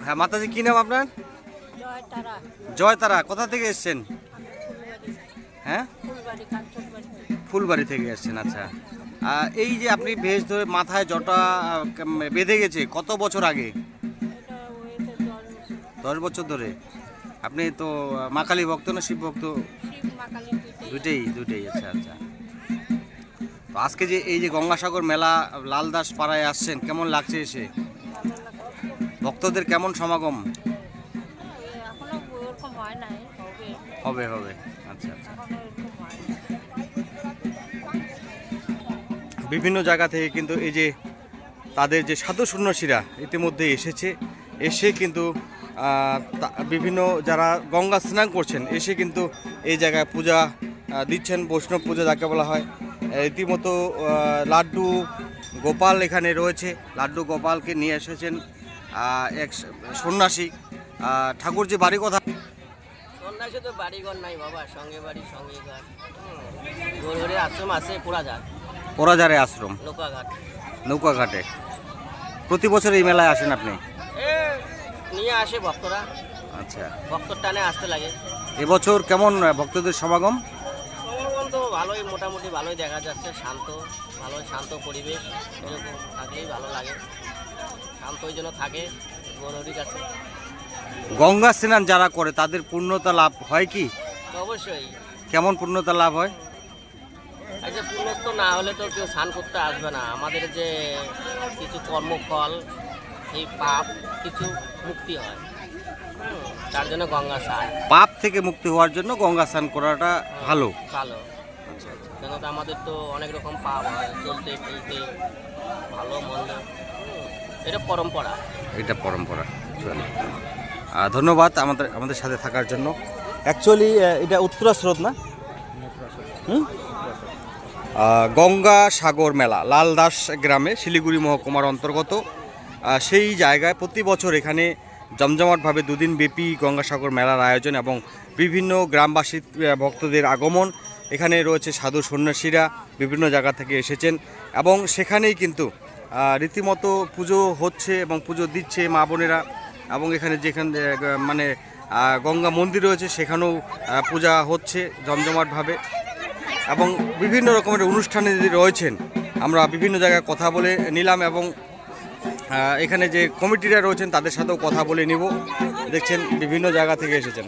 হ্যাঁ মাতাজি, কি নাম আপনার? জয়তারা। জয়তারা, কোথা থেকে এসেছেন? ফুলবাড়ি। হ্যাঁ, ফুলবাড়ি, কাঞ্চনবাড়ি। ফুলবাড়ি থেকে এসেছেন। আচ্ছা, এই যে আপনি ভেষ ধরে মাথায় জটা বেঁধে গেছে, কত বছর আগে? এটা হয়েছে 10 বছর। 10 বছর ধরে। আপনি তো মা কালী ভক্ত না শিব ভক্ত? শিব মা কালী দুটেই। আচ্ছা আচ্ছা। তো আজকে যে এই যে গঙ্গাসাগর মেলা লালদাস পাড়ায় আসছেন, কেমন লাগছে এসে? ভালো লাগছে। ভক্তদের কেমন সমাগম? এখনো ওরকম হয় নাই, হবে। হবে হবে। আচ্ছা আচ্ছা। এখনো এরকম হয় নাই। বিভিন্ন জায়গা থেকে কিন্তু এই যে তাদের যে সাধু সন্ন্যাসীরা ইতিমধ্যে এসে কিন্তু বিভিন্ন যারা গঙ্গা স্নান করছেন এসে কিন্তু এই জায়গায় পূজা দিচ্ছেন, বৈষ্ণব পূজা যাকে বলা হয়। রীতিমতো লাড্ডু গোপাল এখানে রয়েছে, লাড্ডু গোপালকে নিয়ে এসেছেন এক সন্ন্যাসী। ঠাকুর যে বাড়ি কথা? সন্ন্যাসী তো বাড়িঘর নাই বাবা, সঙ্গে বাড়ি সঙ্গে ঘর। গৌরহরি আশ্রম আছে পোড়াঝাড়ে আশ্রম, নৌকাঘাট। নৌকাঘাটে। প্রতি বছর এই মেলায় আসেন আপনি? এ নিয়ে আসে ভক্তরা, আচ্ছা। ভক্তর টানে আসতে লাগে। এবছর কেমন ভক্তদের সমাগম? সমাগম তো ভালোই, মোটামুটি ভালোই দেখা যাচ্ছে। শান্ত পরিবেশ, এরকম থাকলেই ভালো লাগে। শান্ত ওই জন্য থাকে গৌরহরির কাছে। গঙ্গা স্নান যারা করে তাদের পূর্ণতা লাভ হয় কি? তো অবশ্যই। কেমন পূর্ণতা লাভ হয়? আচ্ছা, পুণ্যস্ত না হলে তো কেউ স্নান করতে আসবে না। আমাদের যে কিছু কর্মফল, এই পাপ কিছু মুক্তি হয়, তার জন্য গঙ্গা স্নান। পাপ থেকে মুক্তি হওয়ার জন্য গঙ্গা স্নান করাটা ভালো। ভালো। কেন তো আমাদের তো অনেক রকম পাপ হয়, চলতে ফিরতে, ভালো মন্দ, এটা পরম্পরা। চলে। ধন্যবাদ আমাদের সাথে থাকার জন্য। অ্যাকচুয়ালি এটা উত্তরা স্রোত না? গঙ্গা সাগর মেলা লালদাস গ্রামে, শিলিগুড়ি মহকুমার অন্তর্গত। সেই জায়গায় প্রতি বছর এখানে জমজমাটভাবে 2 দিন ব্যাপী গঙ্গাসাগর মেলার আয়োজন এবং বিভিন্ন গ্রামবাসী ভক্তদের আগমন। এখানে রয়েছে সাধু সন্ন্যাসীরা বিভিন্ন জায়গা থেকে এসেছেন এবং সেখানেই কিন্তু রীতিমতো পুজো হচ্ছে এবং পুজো দিচ্ছে মা বোনেরা। এবং এখানে যেখানে মানে গঙ্গা মন্দির রয়েছে সেখানেও পূজা হচ্ছে জমজমাটভাবে এবং বিভিন্ন রকমের অনুষ্ঠানে যদি রয়েছেন। আমরা বিভিন্ন জায়গায় কথা বলে নিলাম এবং এখানে যে কমিটিরা রয়েছেন তাদের সাথেও কথা বলে নিব। দেখছেন বিভিন্ন জায়গা থেকে এসেছেন।